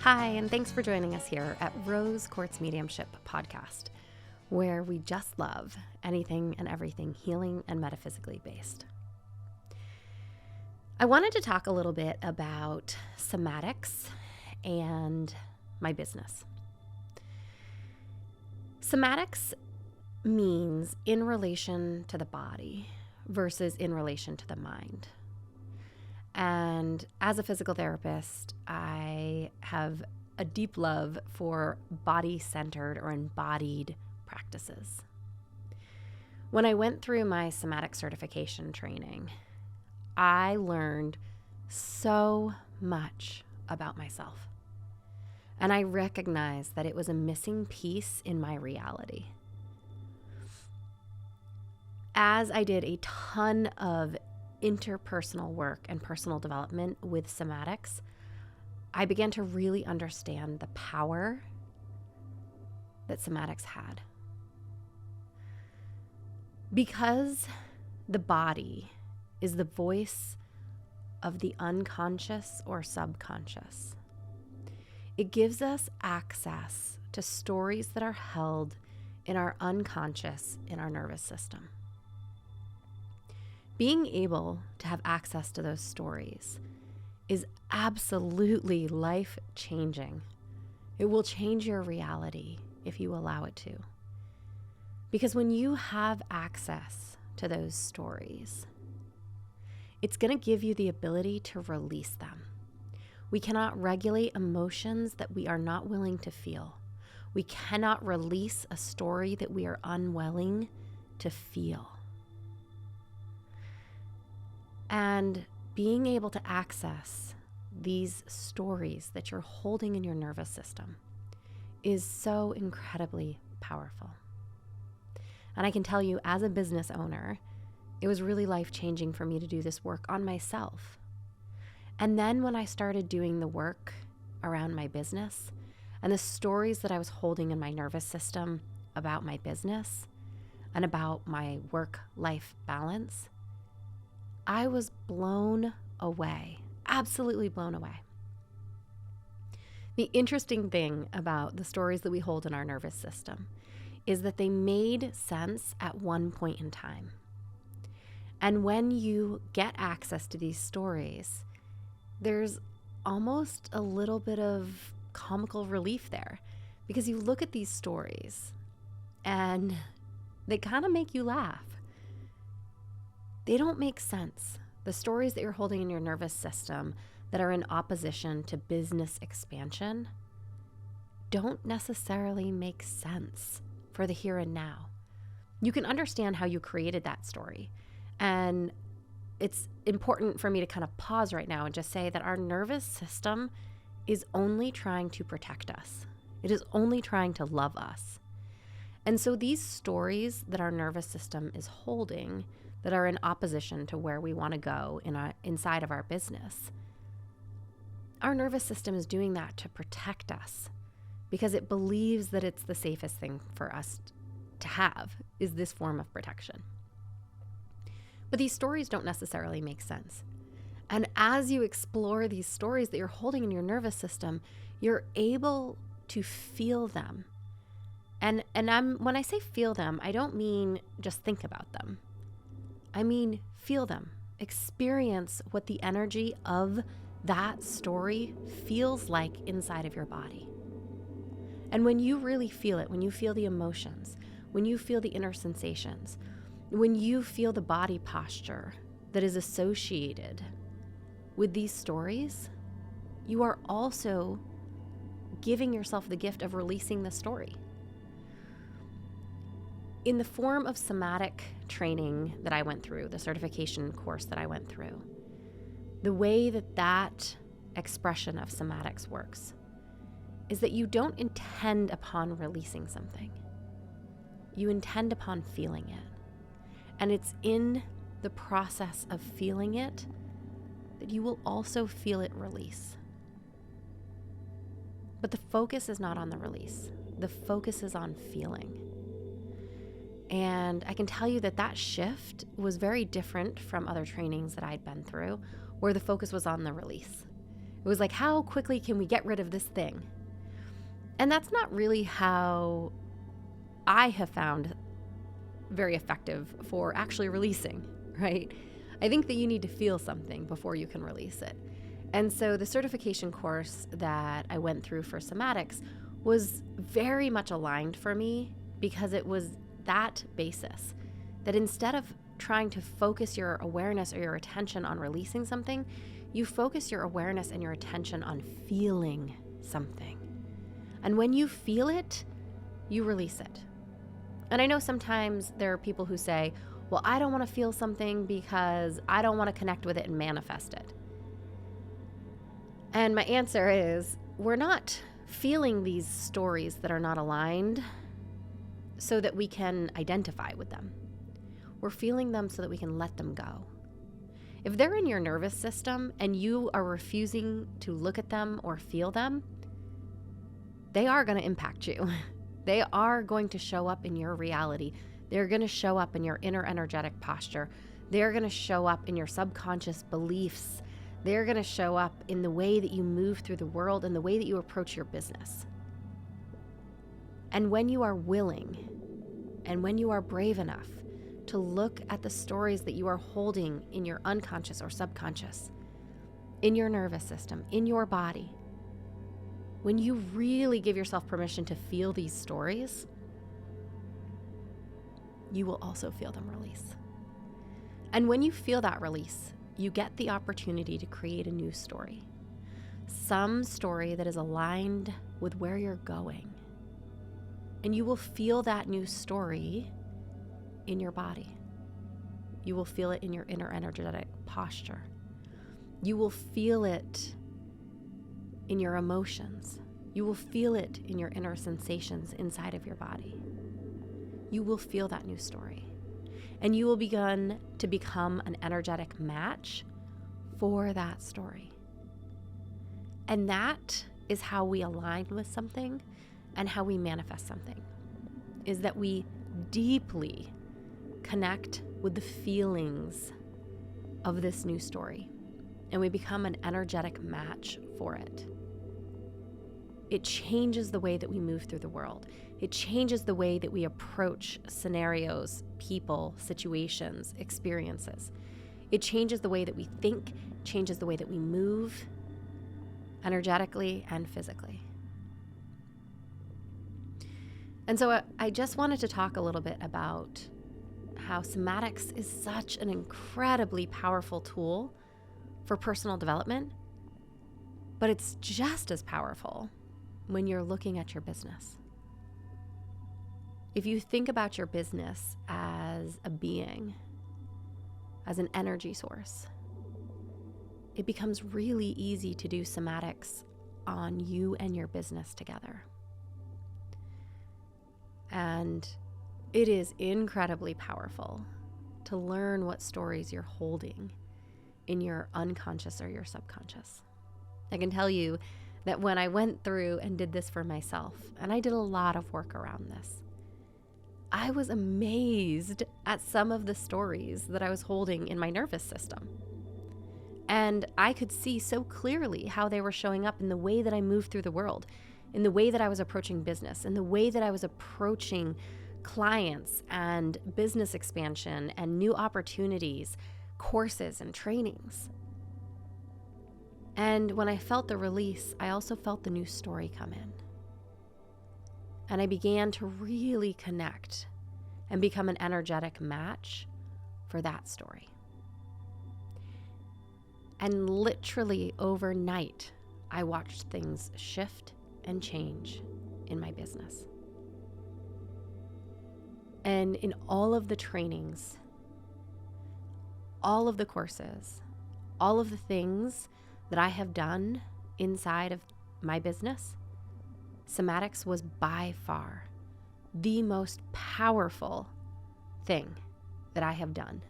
Hi, and thanks for joining us here at Rose Quartz Mediumship podcast, where we just love anything and everything healing and metaphysically based. I wanted to talk a little bit about somatics and my business. Somatics means in relation to the body versus in relation to the mind. And as a physical therapist, I have a deep love for body-centered or embodied practices. When I went through my somatic certification training, I learned so much about myself. And I recognized that it was a missing piece in my reality. As I did a ton of interpersonal work and personal development with somatics, I began to really understand the power that somatics had. Because the body is the voice of the unconscious or subconscious, it gives us access to stories that are held in our unconscious, in our nervous system. Being able to have access to those stories is absolutely life-changing. It will change your reality if you allow it to. Because when you have access to those stories, it's going to give you the ability to release them. We cannot regulate emotions that we are not willing to feel. We cannot release a story that we are unwilling to feel. And being able to access these stories that you're holding in your nervous system is so incredibly powerful. And I can tell you, as a business owner, it was really life-changing for me to do this work on myself. And then when I started doing the work around my business and the stories that I was holding in my nervous system about my business and about my work-life balance, I was blown away, absolutely blown away. The interesting thing about the stories that we hold in our nervous system is that they made sense at one point in time. And when you get access to these stories, there's almost a little bit of comical relief there, because you look at these stories and they kind of make you laugh. They don't make sense. The stories that you're holding in your nervous system that are in opposition to business expansion don't necessarily make sense for the here and now. You can understand how you created that story. And it's important for me to kind of pause right now and just say that our nervous system is only trying to protect us. It is only trying to love us. And so these stories that our nervous system is holding that are in opposition to where we want to go inside of our business, our nervous system is doing that to protect us because it believes that it's the safest thing for us to have, is this form of protection. But these stories don't necessarily make sense. And as you explore these stories that you're holding in your nervous system, you're able to feel them. And when I say feel them, I don't mean just think about them. I mean, feel them, experience what the energy of that story feels like inside of your body. And when you really feel it, when you feel the emotions, when you feel the inner sensations, when you feel the body posture that is associated with these stories, you are also giving yourself the gift of releasing the story. In the form of somatic training that I went through, the certification course that I went through, the way that expression of somatics works is that you don't intend upon releasing something. You intend upon feeling it. And it's in the process of feeling it that you will also feel it release. But the focus is not on the release. The focus is on feeling. And I can tell you that shift was very different from other trainings that I'd been through, where the focus was on the release. It was like, how quickly can we get rid of this thing? And that's not really how I have found very effective for actually releasing, right? I think that you need to feel something before you can release it. And so the certification course that I went through for Somatics was very much aligned for me, because it was that basis, that instead of trying to focus your awareness or your attention on releasing something, you focus your awareness and your attention on feeling something. And when you feel it, you release it. And I know sometimes there are people who say, well, I don't want to feel something because I don't want to connect with it and manifest it. And my answer is, we're not feeling these stories that are not aligned so that we can identify with them. We're feeling them so that we can let them go. If they're in your nervous system and you are refusing to look at them or feel them, they are going to impact you. They are going to show up in your reality. They're going to show up in your inner energetic posture. They're going to show up in your subconscious beliefs. They're going to show up in the way that you move through the world and the way that you approach your business. And when you are willing and when you are brave enough to look at the stories that you are holding in your unconscious or subconscious, in your nervous system, in your body, when you really give yourself permission to feel these stories, you will also feel them release. And when you feel that release, you get the opportunity to create a new story. Some story that is aligned with where you're going. And you will feel that new story in your body. You will feel it in your inner energetic posture. You will feel it in your emotions. You will feel it in your inner sensations inside of your body. You will feel that new story. And you will begin to become an energetic match for that story. And that is how we align with something and how we manifest something, is that we deeply connect with the feelings of this new story, and we become an energetic match for it. It changes the way that we move through the world. It changes the way that we approach scenarios, people, situations, experiences. It changes the way that we think, changes the way that we move, energetically and physically. And so I just wanted to talk a little bit about how Somatics is such an incredibly powerful tool for personal development, but it's just as powerful when you're looking at your business. If you think about your business as a being, as an energy source, it becomes really easy to do Somatics on you and your business together. And it is incredibly powerful to learn what stories you're holding in your unconscious or your subconscious. I can tell you that when I went through and did this for myself, and I did a lot of work around this, I was amazed at some of the stories that I was holding in my nervous system. And I could see so clearly how they were showing up in the way that I moved through the world, in the way that I was approaching business, in the way that I was approaching clients and business expansion and new opportunities, courses and trainings. And when I felt the release, I also felt the new story come in. And I began to really connect and become an energetic match for that story. And literally overnight, I watched things shift and change in my business. And in all of the trainings, all of the courses, all of the things that I have done inside of my business, Somatics was by far the most powerful thing that I have done.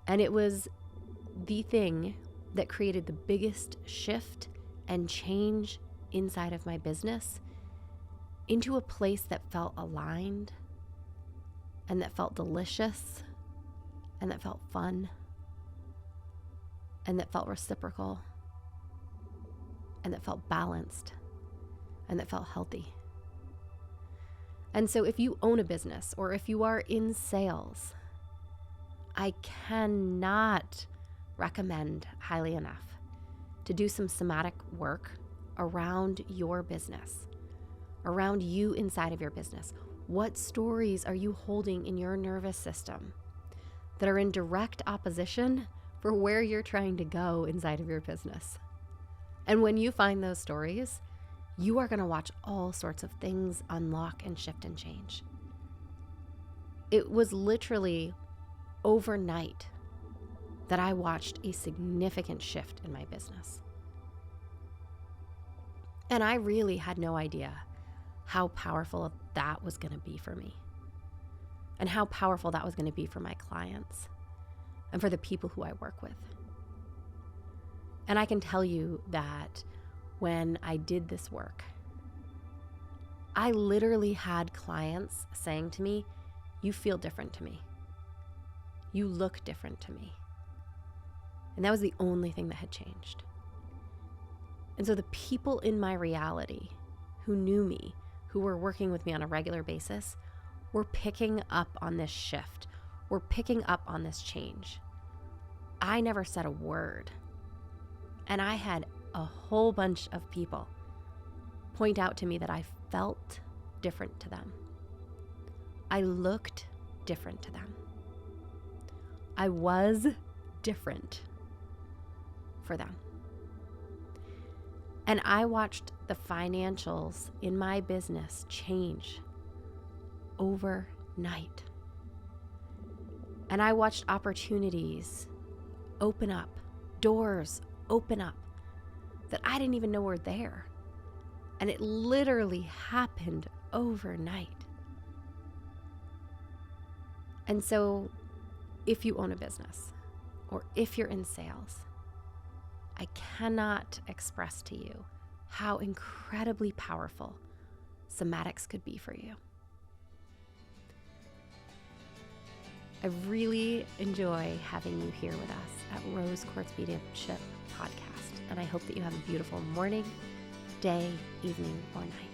And it was the thing that created the biggest shift and change inside of my business into a place that felt aligned and that felt delicious and that felt fun and that felt reciprocal and that felt balanced and that felt healthy. And so if you own a business or if you are in sales, I cannot recommend highly enough to do some somatic work around your business, around you inside of your business. What stories are you holding in your nervous system that are in direct opposition for where you're trying to go inside of your business? And when you find those stories, you are going to watch all sorts of things unlock and shift and change. It was literally overnight that I watched a significant shift in my business. And I really had no idea how powerful that was going to be for me, and how powerful that was going to be for my clients and for the people who I work with. And I can tell you that when I did this work, I literally had clients saying to me, "You feel different to me. You look different to me." And that was the only thing that had changed. And so the people in my reality who knew me, who were working with me on a regular basis, were picking up on this shift, were picking up on this change. I never said a word. And I had a whole bunch of people point out to me that I felt different to them. I looked different to them. I was different for them. And I watched the financials in my business change overnight. And I watched opportunities open up, doors open up that I didn't even know were there. And it literally happened overnight. And so if you own a business or if you're in sales, I cannot express to you how incredibly powerful Somatics could be for you. I really enjoy having you here with us at Rose Quartz Mediumship podcast, and I hope that you have a beautiful morning, day, evening, or night.